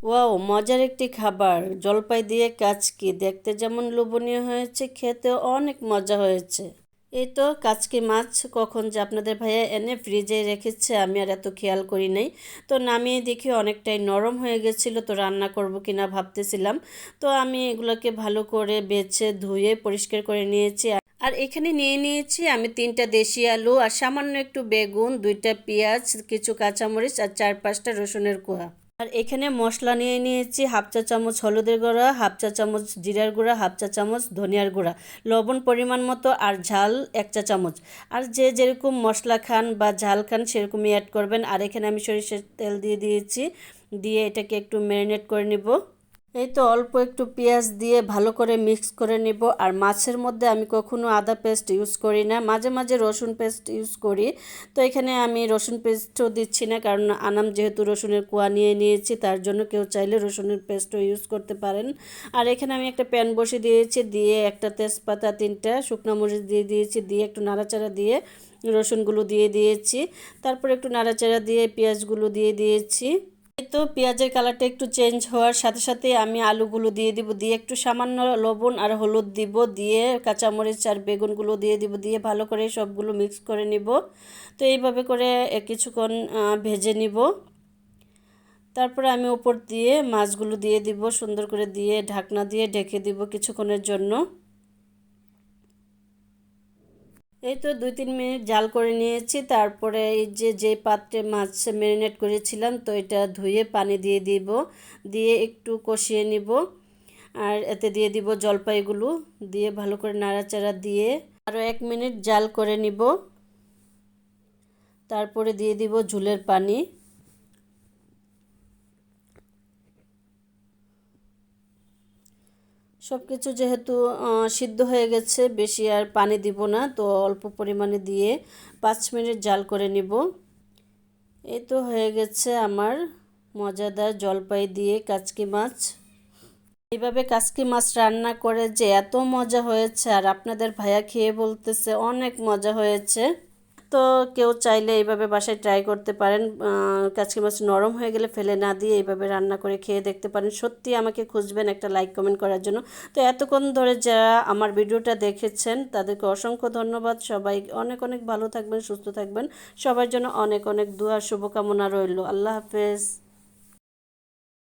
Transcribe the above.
Wow, মজার একটি খাবার জলপাই দিয়ে কাচকি দেখতে যেমন লোভনীয় হয়েছে, খেতেও অনেক মজা হয়েছে। এই তো কাচকি মাছ কখন যে আপনাদের ভাইয়া এনে ফ্রিজে রেখেছে আমি আর এত খেয়াল করি নাই। তো নামিয়ে দেখি অনেকটাই নরম হয়ে গেছিলো, তো রান্না করব কিনা ভাবতেছিলাম। তো আমি এগুলোকে ভালো করে বেছে ধুয়ে পরিষ্কার করে নিয়েছি। আর এখানে নিয়ে নিয়েছি আমি 3টা দেশি আলু আর সামান্য একটু বেগুন, 2টা পেঁয়াজ, কিছু কাঁচামরিচ আর 4-5টা রসুনের কোয়া। আর এখানে মশলা নিয়ে নিয়েছি হাফ চা চামচ হলুদের গুঁড়া, হাফ চা চামচ জিরার গুঁড়া, হাফ চা চামচ ধনিয়ার গুঁড়া, লবণ পরিমাণ মতো আর ঝাল 1 চা চামচ। আর যে যেরকম মশলা খান বা ঝাল খান সেরকমই অ্যাড করবেন। আর এখানে আমি সরিষার তেল দিয়ে দিয়েছি, দিয়ে এটাকে একটু ম্যারিনেট করে নিব। এই তো অল্প একটু পেঁয়াজ দিয়ে ভালো করে মিক্স করে নিব। আর মাছের মধ্যে আমি কখনো আদা পেস্ট ইউজ করি না, মাঝে মাঝে রসুন পেস্ট ইউজ করি। তো এখানে আমি রসুন পেস্টও দিচ্ছি না, কারণ আনাম যেহেতু রসুনের কোয়া নিয়ে নিয়েছি, তার জন্য কেউ চাইলে রসুনের পেস্টও ইউজ করতে পারেন। আর এখানে আমি একটা প্যান বসিয়ে দিয়েছি, দিয়ে একটা তেজপাতা, 3টা শুকনো মরিচ দিয়ে দিয়েছি, দিয়ে একটু নাড়াচাড়া দিয়ে রসুনগুলো দিয়ে দিয়েছি। তারপর একটু নাড়াচাড়া দিয়ে পেঁয়াজগুলো দিয়ে দিয়েছি। এই তো পেঁয়াজের কালারটা একটু চেঞ্জ হওয়ার সাথে সাথে আমি আলুগুলো দিয়ে দিব, দিয়ে একটু সামান্য লবণ আর হলুদ দিব, দিয়ে কাঁচামরিচ আর বেগুনগুলো দিয়ে দিব, দিয়ে ভালো করে সবগুলো মিক্স করে নিব। তো এইভাবে করে কিছুক্ষণ ভেজে নিব। তারপরে আমি উপর দিয়ে মাছগুলো দিয়ে দিব, সুন্দর করে দিয়ে ঢাকনা দিয়ে ঢেকে দিব কিছুক্ষণের জন্য। এই তো 2-3 মিনিট জাল করে নিয়েছি। তারপরে এই যে পাত্রে মাছ ম্যারিনেট করেছিলাম, তো এটা ধুয়ে পানি দিয়ে দিব, দিয়ে একটু কষিয়ে নিব। আর এতে দিয়ে দিব জলপাইগুলো, দিয়ে ভালো করে নাড়াচাড়া দিয়ে আরও 1 মিনিট জাল করে নিব। তারপরে দিয়ে দিব ঝোলের পানি। সব কিছু যেহেতু সিদ্ধ হয়ে গেছে, বেশি আর পানি দিব না, তো অল্প পরিমাণে দিয়ে 5 মিনিট জাল করে নিব। এই তো হয়ে গেছে আমার মজাদার জলপাই দিয়ে কাচকি মাছ। এইভাবে কাচকি মাছ রান্না করে যে এত মজা হয়েছে, আর আপনাদের ভাইয়া খেয়ে বলতেছে অনেক মজা হয়েছে। তো কেউ চাইলে এইভাবে বাসায় ট্রাই করতে পারেন। কাচকি মাছ নরম হয়ে গেলে ফেলে না দিয়ে এইভাবে রান্না করে খেয়ে দেখতে পারেন। সত্যি আমাকে খুঁজবেন একটা লাইক কমেন্ট করার জন্য। তো এতক্ষণ ধরে যারা আমার ভিডিওটা দেখেছেন তাদেরকে অসংখ্য ধন্যবাদ। সবাই অনেক অনেক ভালো থাকবেন, সুস্থ থাকবেন। সবার জন্য অনেক অনেক দোয়া শুভকামনা রইল। আল্লাহ হাফেজ।